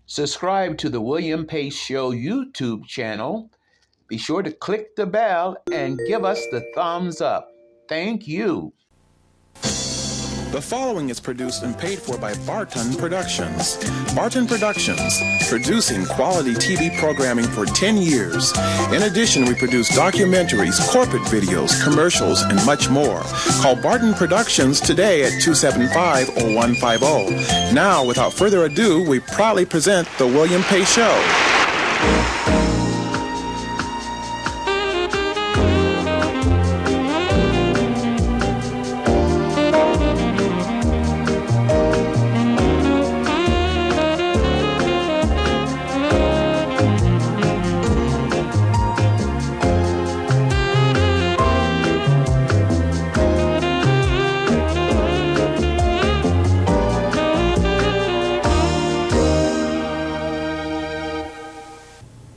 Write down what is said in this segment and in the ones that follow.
Subscribe to the William Pace Show YouTube channel. Be sure to click the bell and give us the thumbs up. Thank you. The following is produced and paid for by Barton Productions. Barton Productions, producing quality TV programming for 10 years. In addition, we produce documentaries, corporate videos, commercials, and much more. Call Barton Productions today at 275-0150. Now, without further ado, we proudly present The William Pace Show.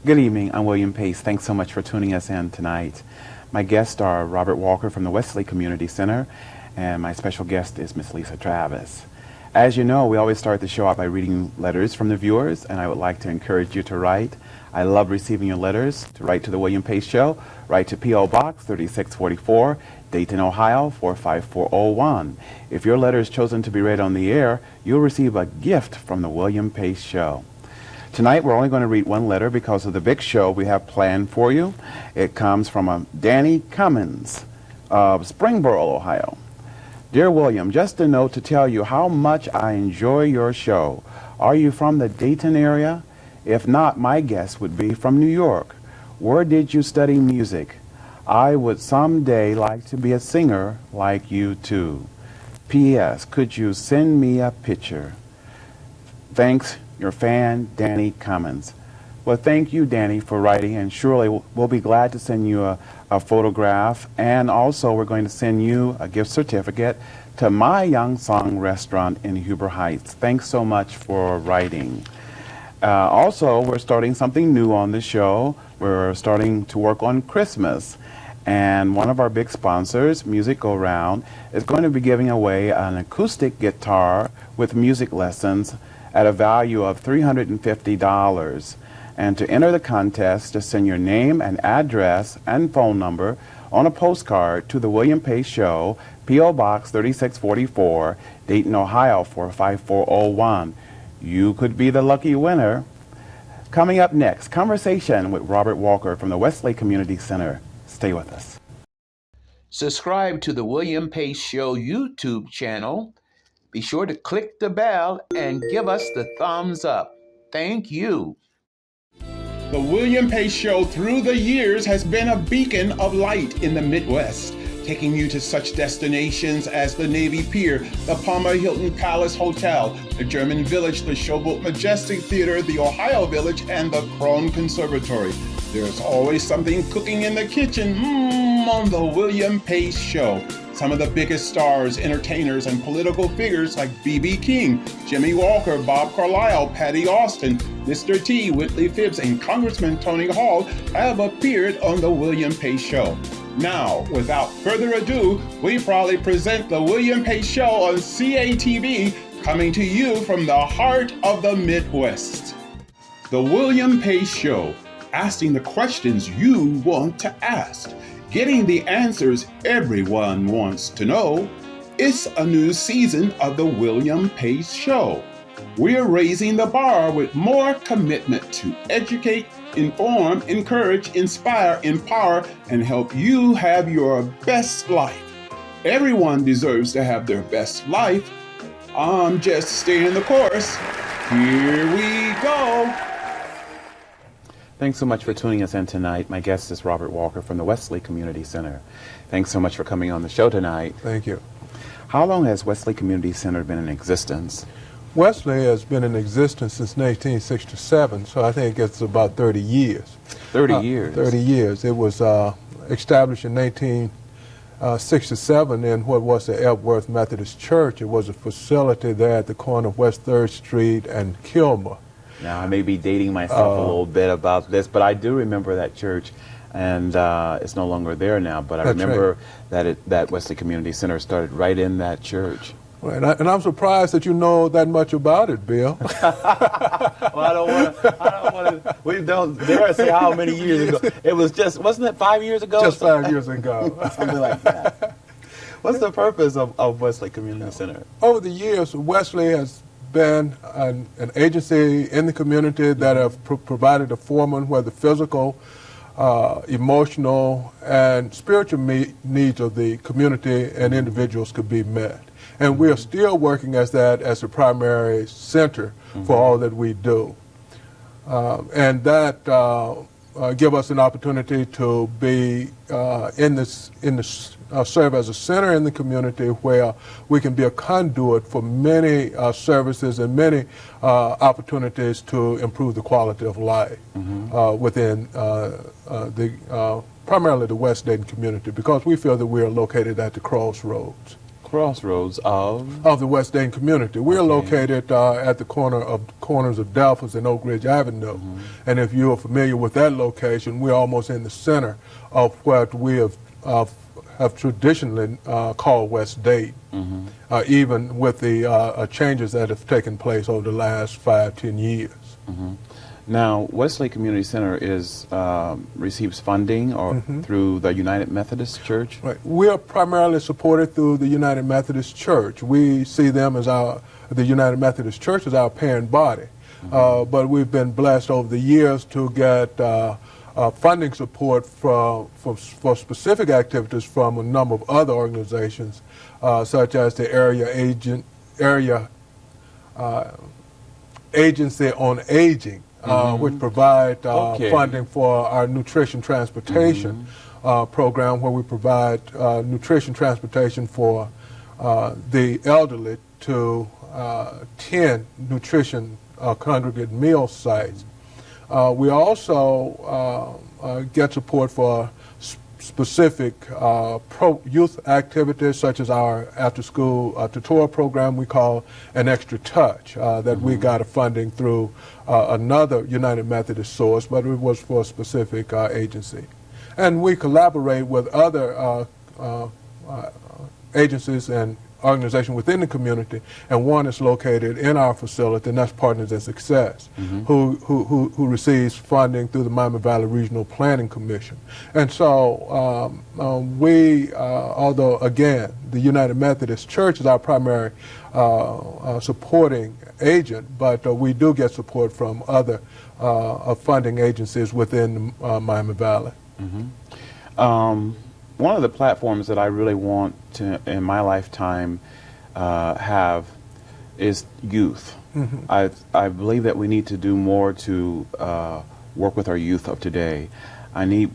Good evening, I'm William Pace. Thanks so much for tuning us in tonight. My guests are Robert Walker from the Wesley Community Center, and my special guest is Miss Lisa Travis. As you know, we always start the show out by reading letters from the viewers, and I would like to encourage you to write. I love receiving your letters. To write to the William Pace Show, write to P.O. Box 3644, Dayton, Ohio 45401. If your letter is chosen to be read on the air, you'll receive a gift from the William Pace Show. Tonight, we're only going to read one letter because of the big show we have planned for you. It comes from Danny Cummins of Springboro, Ohio. Dear William, just a note to tell you how much I enjoy your show. Are you from the Dayton area? If not, my guess would be from New York. Where did you study music? I would someday like to be a singer like you too. P.S. Could you send me a picture? Thanks. Your fan, Danny Cummins. Well, thank you, Danny, for writing, and surely we'll be glad to send you a photograph, and also we're going to send you a gift certificate to My Young Song restaurant in Huber Heights. Thanks so much for writing. Also, we're starting something new on the show. We're starting to work on Christmas, and one of our big sponsors, Music Go Round, is going to be giving away an acoustic guitar with music lessons at a value of $350. And to enter the contest, just send your name and address and phone number on a postcard to the William Pace Show, P.O. Box 3644, Dayton, Ohio 45401. You could be the lucky winner. Coming up next, conversation with Robert Walker from the Wesley Community Center. Stay with us. Subscribe to the William Pace Show YouTube channel. Be sure to click the bell and give us the thumbs up. Thank you. The William Pace Show through the years has been a beacon of light in the Midwest, taking you to such destinations as the Navy Pier, the Palmer Hilton Palace Hotel, the German Village, the Showboat Majestic Theatre, the Ohio Village, and the Krohn Conservatory. There's always something cooking in the kitchen on the William Pace Show. Some of the biggest stars, entertainers, and political figures like B.B. King, Jimmy Walker, Bob Carlisle, Patti Austin, Mr. T, Whitley Phibbs, and Congressman Tony Hall have appeared on the William Pace Show. Now, without further ado, we proudly present the William Pace Show on CATV, coming to you from the heart of the Midwest. The William Pace Show, asking the questions you want to ask, getting the answers everyone wants to know. It's a new season of the William Pace Show. We're raising the bar with more commitment to educate, inform, encourage, inspire, empower, and help you have your best life. Everyone deserves to have their best life. I'm just staying the course. Here we go. Thanks so much for tuning us in tonight. My guest is Robert Walker from the Wesley Community Center. Thanks so much for coming on the show tonight. Thank you. How long has Wesley Community Center been in existence? Wesley has been in existence since 1967, so I think it's about 30 years. 30 years? 30 years. It was established in 1967 in what was the Epworth Methodist Church. It was a facility there at the corner of West 3rd Street and Kilmer. Now, I may be dating myself a little bit about this, but I do remember that church, and it's no longer there now, but I remember right. that Wesley Community Center started right in that church. Right, and I'm surprised that you know that much about it, Bill. Well, I don't want to. We don't dare say how many years ago. It was just, wasn't it 5 years ago? Just 5 years ago. Something like that. What's the purpose of Wesley Community Center? Over the years, Wesley has been an agency in the community that have provided a forum where the physical, emotional, and spiritual needs of the community and individuals could be met. And we are still working as a primary center for all that we do. And that give us an opportunity to be serve as a center in the community where we can be a conduit for many services and many opportunities to improve the quality of life within primarily the West Dayton community, because we feel that we are located at the crossroads. Crossroads of the West Dayton community. We're located at the corners of Delphus and Oak Ridge Avenue. And if you're familiar with that location, we're almost in the center of what we have traditionally called West Dayton, even with the changes that have taken place over the last 5-10 years. Now, Wesley Community Center receives funding through the United Methodist Church? Right. We are primarily supported through the United Methodist Church. We see them as the United Methodist Church as our parent body. But we've been blessed over the years to get funding support for specific activities from a number of other organizations, such as the Area Agency on Aging, which provide funding for our nutrition transportation program, where we provide nutrition transportation for the elderly to 10 nutrition congregate meal sites. We also get support for specific pro-youth activities, such as our after-school tutorial program we call An Extra Touch, that we got a funding through another United Methodist source, but it was for a specific agency. And we collaborate with other agencies and organizations within the community, and one is located in our facility, and that's Partners in Success, who receives funding through the Miami Valley Regional Planning Commission. And so we, although again, the United Methodist Church is our primary supporting agent, but we do get support from other funding agencies within Miami Valley. One of the platforms that I really want to, in my lifetime, have is youth. I believe that we need to do more to work with our youth of today. I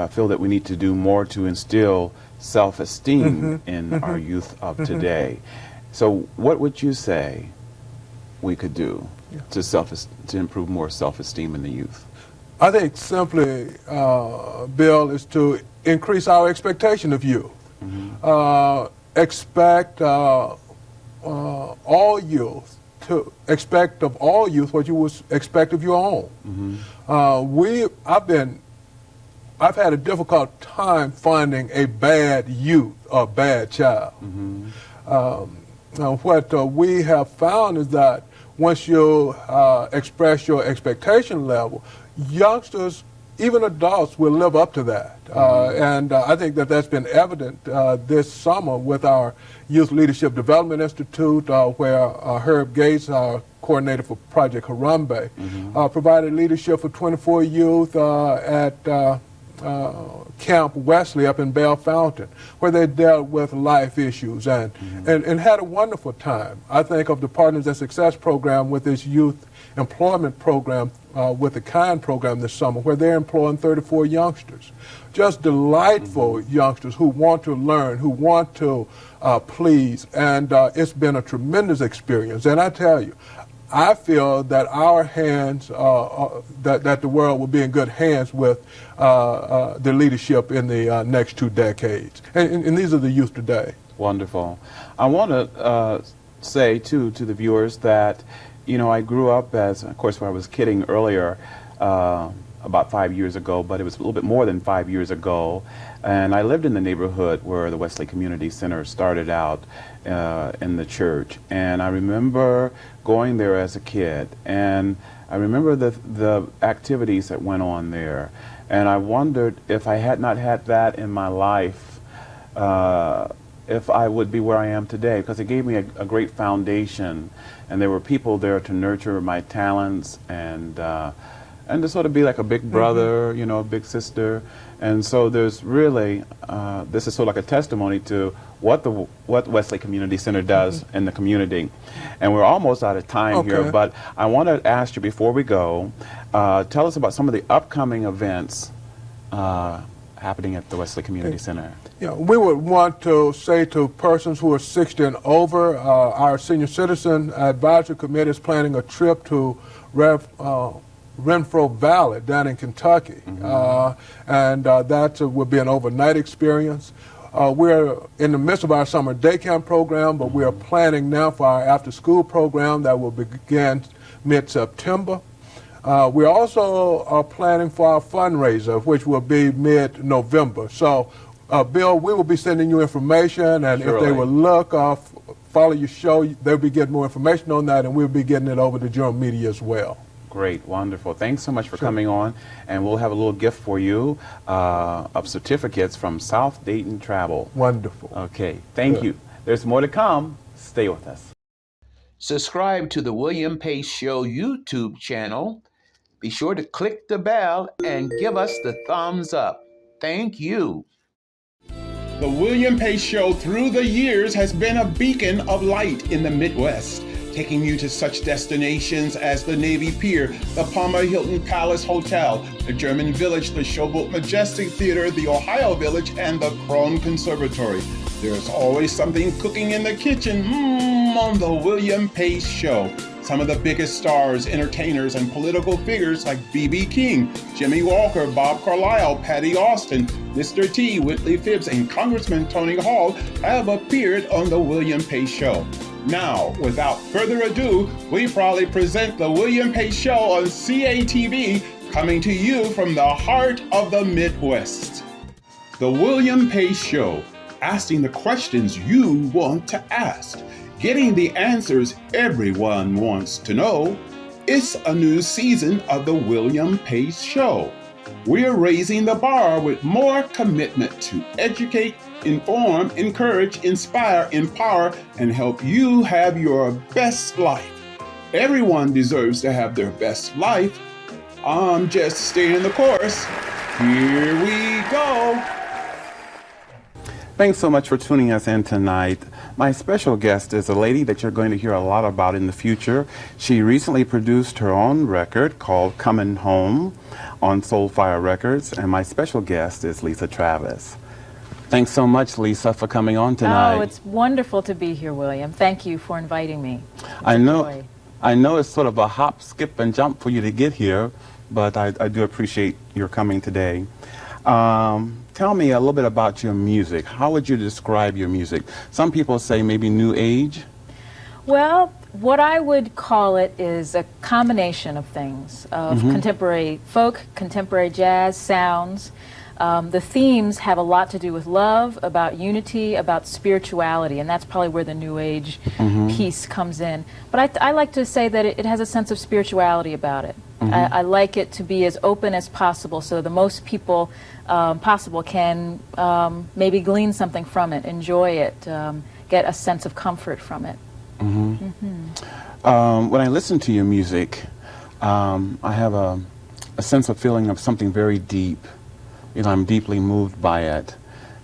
feel that we need to do more to instill self-esteem in our youth of today. So what would you say we could do to improve more self-esteem in the youth? I think simply, Bill, is to increase our expectation of you. Expect all youth to expect of all youth what you would expect of your own. I've had a difficult time finding a bad youth or bad child. What we have found is that once you express your expectation level, youngsters, even adults, will live up to that. And I think that that's been evident this summer with our Youth Leadership Development Institute, where Herb Gates, our coordinator for Project Harambe, provided leadership for 24 youth at Camp Wesley up in Bell Fountain, where they dealt with life issues and had a wonderful time. I think of the Partners in Success program with this youth employment program, with the KIND program this summer, where they're employing 34 youngsters. Just delightful youngsters who want to learn, who want to please, and it's been a tremendous experience. And I tell you, I feel that our hands, that the world will be in good hands with the leadership in the next 2 decades. And these are the youth today. Wonderful. I want to say, too, to the viewers that, you know, I grew up as, of course, when I was kidding earlier, about 5 years ago, but it was a little bit more than 5 years ago. And I lived in the neighborhood where the Wesley Community Center started out in the church. And I remember going there as a kid. And I remember the activities that went on there. And I wondered if I had not had that in my life, if I would be where I am today, because it gave me a great foundation. And there were people there to nurture my talents and to sort of be like a big brother, you know, a big sister. And so there's really, this is sort of like a testimony to what Wesley Community Center does in the community. And we're almost out of time here, but I want to ask you before we go, tell us about some of the upcoming events happening at the Wesley Community Center. Yeah, we would want to say to persons who are 60 and over, our Senior Citizen Advisory Committee is planning a trip to Renfro Valley down in Kentucky, and that will be an overnight experience. We're in the midst of our summer day camp program, but we are planning now for our after-school program that will begin mid-September. We also are planning for our fundraiser, which will be mid-November. So, Bill, we will be sending you information, and if they will look, follow your show, they'll be getting more information on that, and we'll be getting it over to general media as well. Great, wonderful. Thanks so much for coming on, and we'll have a little gift for you of certificates from South Dayton Travel. Wonderful. Okay, thank you. There's more to come. Stay with us. Subscribe to the William Pace Show YouTube channel. Be sure to click the bell and give us the thumbs up. Thank you. The William Pace Show through the years has been a beacon of light in the Midwest, taking you to such destinations as the Navy Pier, the Palmer Hilton Palace Hotel, the German Village, the Showboat Majestic Theatre, the Ohio Village, and the Krohn Conservatory. There's always something cooking in the kitchen on the William Pace Show. Some of the biggest stars, entertainers, and political figures like B.B. King, Jimmy Walker, Bob Carlisle, Patti Austin, Mr. T, Whitley Phibbs, and Congressman Tony Hall have appeared on the William Pace Show. Now, without further ado, we proudly present the William Pace Show on CATV, coming to you from the heart of the Midwest. The William Pace Show, asking the questions you want to ask, getting the answers everyone wants to know. It's a new season of the William Pace Show. We're raising the bar with more commitment to educate, inform, encourage, inspire, empower, and help you have your best life. Everyone deserves to have their best life. I'm just staying the course. Here we go. Thanks so much for tuning us in tonight. My special guest is a lady that you're going to hear a lot about in the future. She recently produced her own record called Coming Home on Soulfire Records, and my special guest is Lisa Travis. Thanks so much, Lisa, for coming on tonight. Oh, it's wonderful to be here, William. Thank you for inviting me. I know it's sort of a hop, skip, and jump for you to get here, but I do appreciate your coming today. Tell me a little bit about your music. How would you describe your music? Some people say maybe new age. Well, what I would call it is a combination of things, of contemporary folk, contemporary jazz sounds. The themes have a lot to do with love, about unity, about spirituality, and that's probably where the new age piece comes in. But I like to say that it has a sense of spirituality about it. I like it to be as open as possible so the most people possible can maybe glean something from it, enjoy it, get a sense of comfort from it. When I listen to your music, I have a sense of feeling of something very deep. You know, I'm deeply moved by it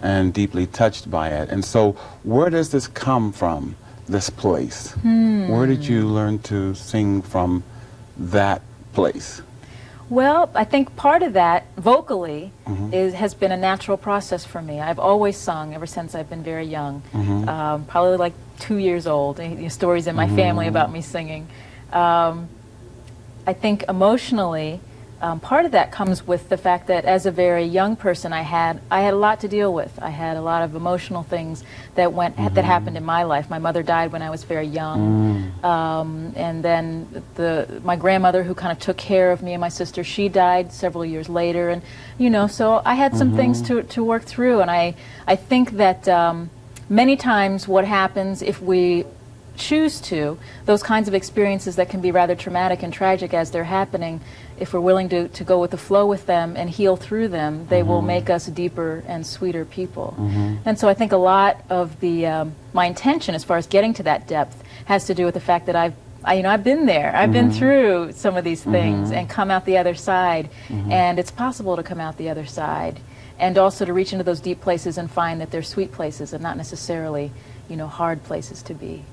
and deeply touched by it. And so where does this come from, this place? Where did you learn to sing from that place? Well, I think part of that, vocally, has been a natural process for me. I've always sung ever since I've been very young, probably like 2 years old. Stories in my family about me singing. I think emotionally, part of that comes with the fact that as a very young person, I had a lot to deal with. I had a lot of emotional things that that happened in my life. My mother died when I was very young, and then my grandmother, who kind of took care of me and my sister, she died several years later, and so I had some things to work through. And I think that many times what happens, if we choose to, those kinds of experiences that can be rather traumatic and tragic as they're happening, if we're willing to go with the flow with them and heal through them, they will make us deeper and sweeter people. And so I think a lot of my intention as far as getting to that depth has to do with the fact that I've been there. I've been through some of these things and come out the other side. And it's possible to come out the other side, and also to reach into those deep places and find that they're sweet places and not necessarily, hard places to be.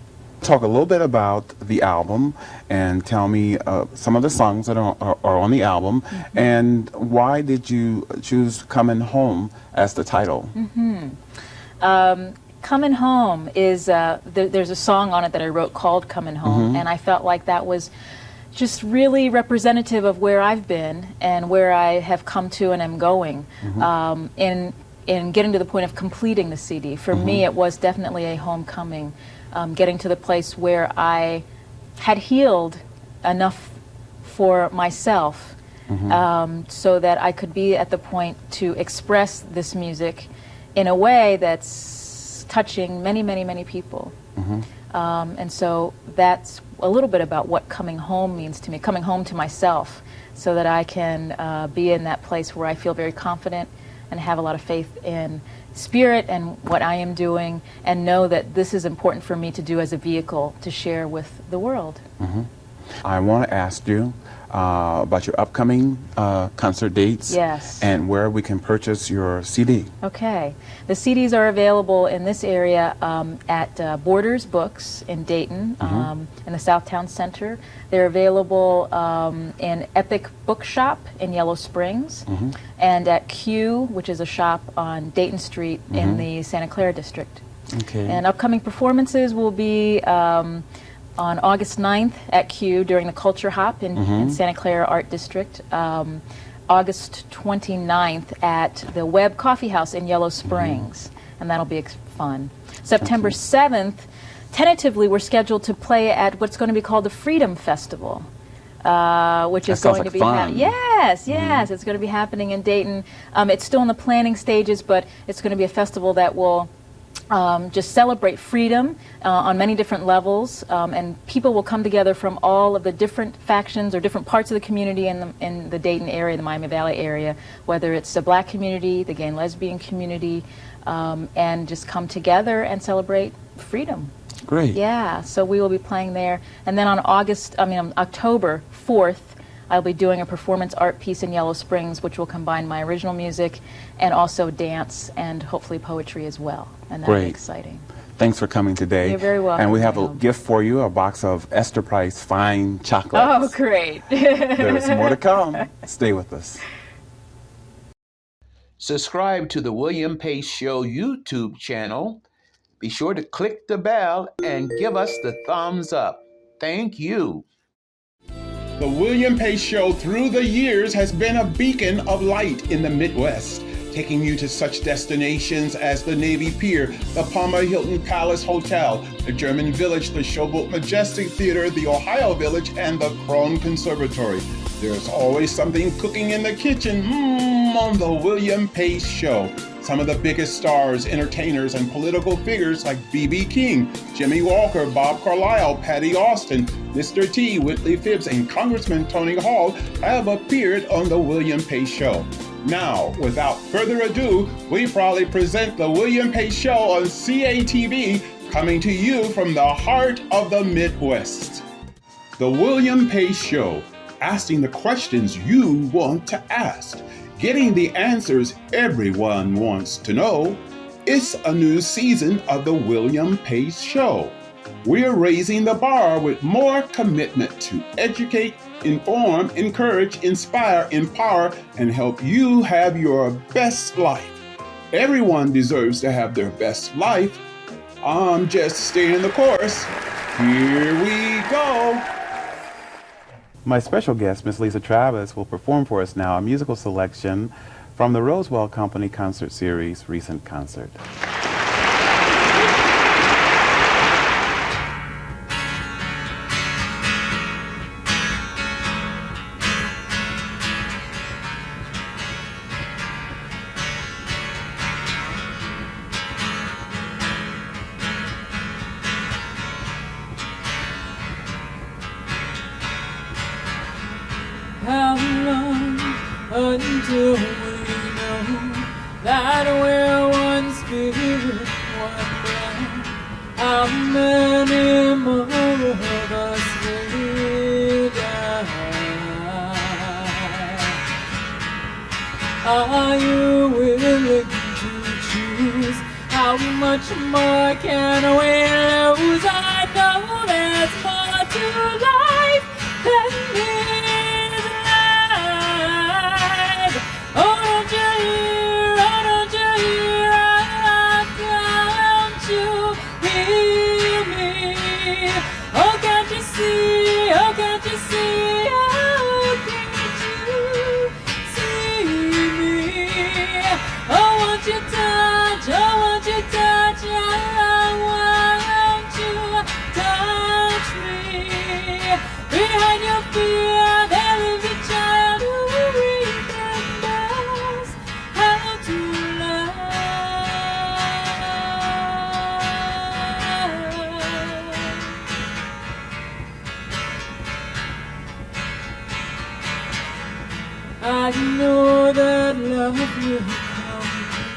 Talk a little bit about the album and tell me some of the songs that are on the album, and why did you choose Coming Home as the title? Coming Home is, there's a song on it that I wrote called Coming Home, and I felt like that was just really representative of where I've been and where I have come to and am going in getting to the point of completing the CD. For me, it was definitely a homecoming. Getting to the place where I had healed enough for myself so that I could be at the point to express this music in a way that's touching many, many, many people. And so that's a little bit about what coming home means to me, coming home to myself, so that I can be in that place where I feel very confident and have a lot of faith in spirit and what I am doing, and know that this is important for me to do as a vehicle to share with the world. I want to ask you about your upcoming concert dates, and where we can purchase your CD. Okay. The CDs are available in this area at Borders Books in Dayton, in the Southtown Center. They're available in Epic Bookshop in Yellow Springs, and at Q, which is a shop on Dayton Street in the Santa Clara district. Okay. And upcoming performances will be on August 9th at Q during the Culture Hop in Santa Clara Art District. August 29th at the Webb Coffee House in Yellow Springs, and that'll be fun. September 7th, tentatively we're scheduled to play at what's going to be called the Freedom Festival, which is going to be fun. Yes, it's going to be happening in Dayton. It's still in the planning stages, but it's going to be a festival that will just celebrate freedom on many different levels, and people will come together from all of the different factions or different parts of the community in the Dayton area, the Miami Valley area, whether it's the black community, the gay and lesbian community, and just come together and celebrate freedom. Great. Yeah, so we will be playing there. And then on October 4th, I'll be doing a performance art piece in Yellow Springs, which will combine my original music and also dance and hopefully poetry as well. And that'll be exciting. Thanks for coming today. You're very welcome. And we have a gift for you, a box of Esther Price fine chocolates. Oh, great. There's more to come. Stay with us. Subscribe to the William Pace Show YouTube channel. Be sure to click the bell and give us the thumbs up. Thank you. The William Pace Show through the years has been a beacon of light in the Midwest, taking you to such destinations as the Navy Pier, the Palmer Hilton Palace Hotel, the German Village, the Showboat Majestic Theatre, the Ohio Village, and the Krohn Conservatory. There's always something cooking in the kitchen on the William Pace Show. Some of the biggest stars, entertainers, and political figures like B.B. King, Jimmy Walker, Bob Carlisle, Patti Austin, Mr. T, Whitley Phibbs, and Congressman Tony Hall have appeared on the William Pace Show. Now, without further ado, we proudly present the William Pace Show on CATV, coming to you from the heart of the Midwest. The William Pace Show, asking the questions you want to ask, getting the answers everyone wants to know. It's a new season of the William Pace Show. We're raising the bar with more commitment to educate, inform, encourage, inspire, empower, and help you have your best life. Everyone deserves to have their best life. I'm just staying the course. Here we go. My special guest, Miss Lisa Travis, will perform for us now a musical selection from the Roswell Company concert series, Recent Concert. How long until we know that we're one spirit, one blood? How many more of us will die? Are you willing to choose? How much more can we lose? I know there's more to life than this. I know that love will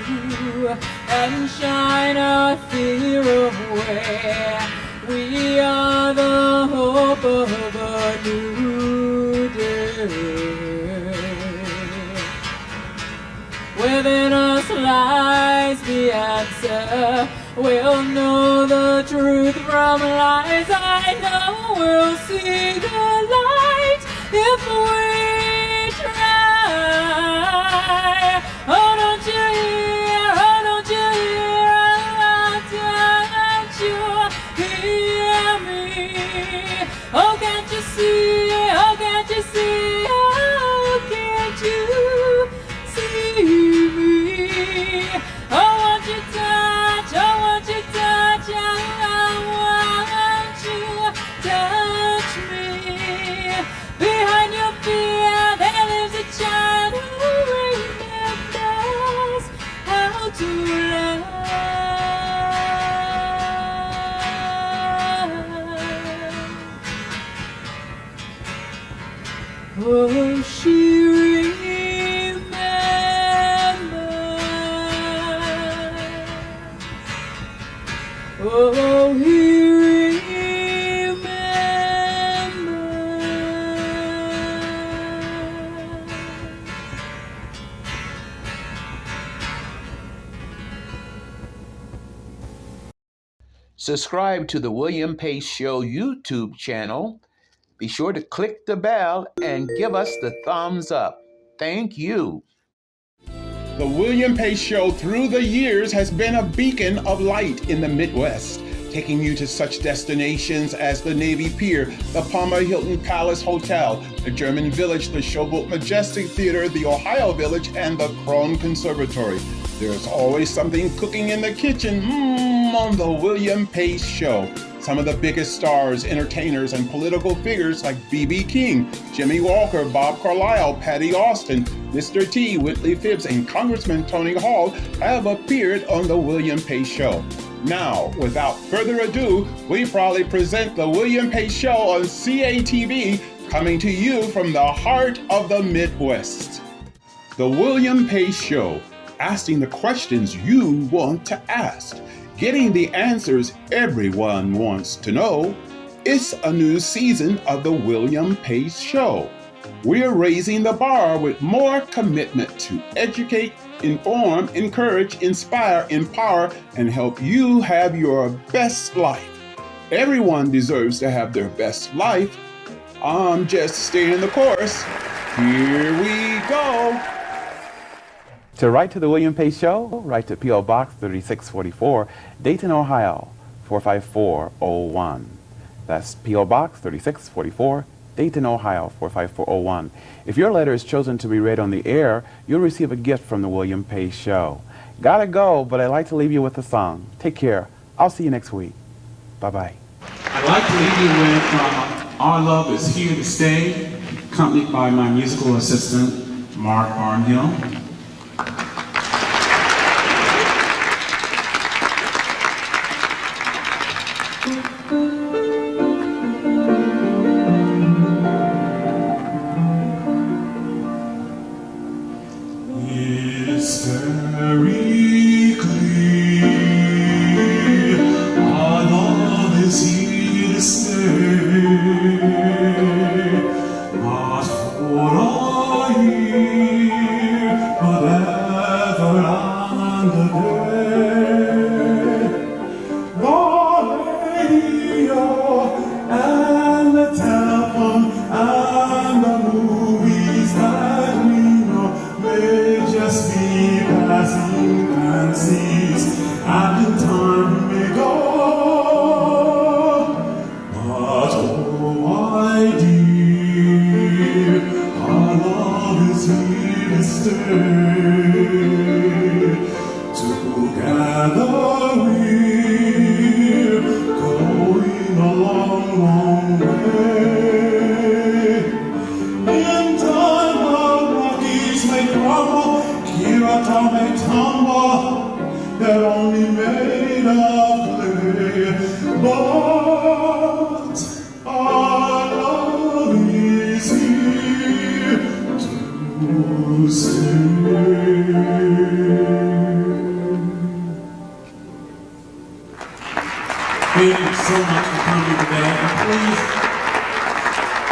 come through and shine our fear away. We are the hope of a new day. Within us lies the answer. We'll know the truth from lies. I know we'll see the light if we try. Oh, don't you hear? Oh, don't you hear? Oh, don't you hear me? Oh, can't you see? Oh, can't you see? Oh, can't you see me? Oh, won't you touch? Oh, won't you touch? Oh, won't you touch me? Behind your fear there lives a child who remembers how to love. Oh, she remembers. Oh, he remembers. Subscribe to the William Pace Show YouTube channel. Be sure to click the bell and give us the thumbs up. Thank you. The William Pace Show through the years has been a beacon of light in the Midwest, taking you to such destinations as the Navy Pier, the Palmer Hilton Palace Hotel, the German Village, the Showboat Majestic Theatre, the Ohio Village, and the Krohn Conservatory. There's always something cooking in the kitchen on the William Pace Show. Some of the biggest stars, entertainers, and political figures like B.B. King, Jimmy Walker, Bob Carlisle, Patti Austin, Mr. T, Whitley Phibbs, and Congressman Tony Hall have appeared on the William Pace Show. Now, without further ado, we proudly present the William Pace Show on CATV, coming to you from the heart of the Midwest. The William Pace Show, asking the questions you want to ask, getting the answers everyone wants to know. It's a new season of the William Pace Show. We're raising the bar with more commitment to educate, inform, encourage, inspire, empower, and help you have your best life. Everyone deserves to have their best life. I'm just staying the course. Here we go. To write to the William Pace Show, write to P.O. Box 3644, Dayton, Ohio 45401. That's P.O. Box 3644, Dayton, Ohio 45401. If your letter is chosen to be read on the air, you'll receive a gift from the William Pace Show. Gotta go, but I'd like to leave you with a song. Take care. I'll see you next week. Bye-bye. I'd like to leave you with Our Love Is Here to Stay, accompanied by my musical assistant, Mark Barnhill. It's very clear, our love is here to stay. But for a year, forever and a day, the radio and the telephone and the movies that we know may just be passing fancies, and in time may go. But oh my dear, our love is here to stay. Together we're going a long, long way. In time our Rockies may crumble, Kirata may tumble, they're only made of clay. But our love is here to stay. Thank you so much for coming today. And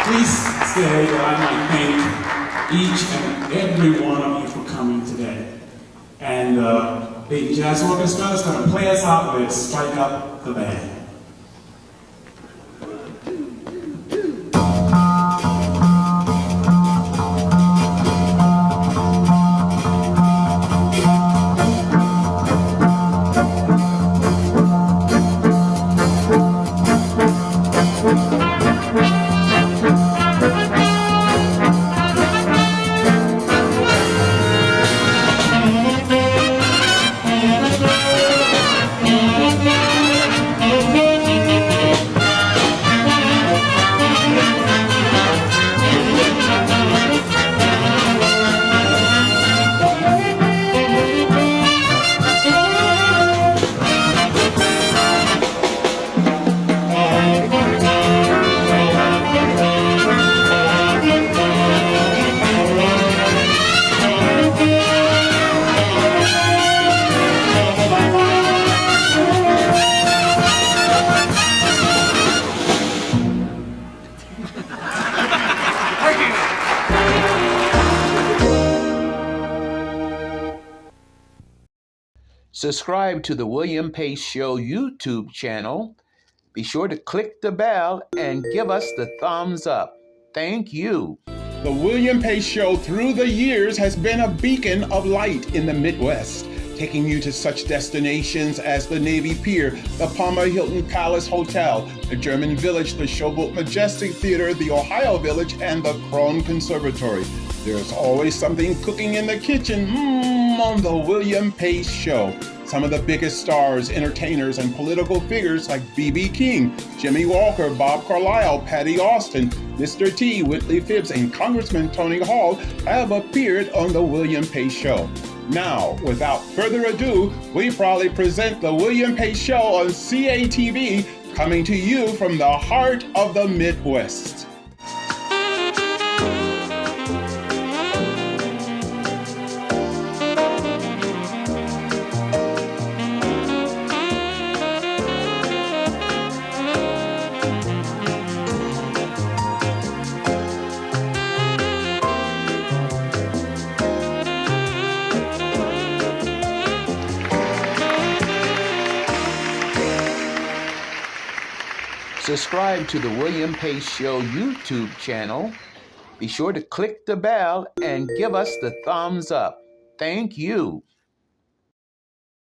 please stay that I might thank each and every one of you for coming today. And the Jazz Orchestra is going to play us out with Strike Up the Band. Subscribe to the William Pace Show YouTube channel. Be sure to click the bell and give us the thumbs up. Thank you. The William Pace Show through the years has been a beacon of light in the Midwest, taking you to such destinations as the Navy Pier, the Palmer Hilton Palace Hotel, the German Village, the Showboat Majestic Theatre, the Ohio Village, and the Krohn Conservatory. There's always something cooking in the kitchen on the William Pace Show. Some of the biggest stars, entertainers, and political figures like B.B. King, Jimmy Walker, Bob Carlisle, Patti Austin, Mr. T, Whitley Phibbs, and Congressman Tony Hall have appeared on the William Pace Show. Now, without further ado, we proudly present the William Pace Show on CATV, coming to you from the heart of the Midwest. Subscribe to the William Pace Show YouTube channel. Be sure to click the bell and give us the thumbs up. Thank you.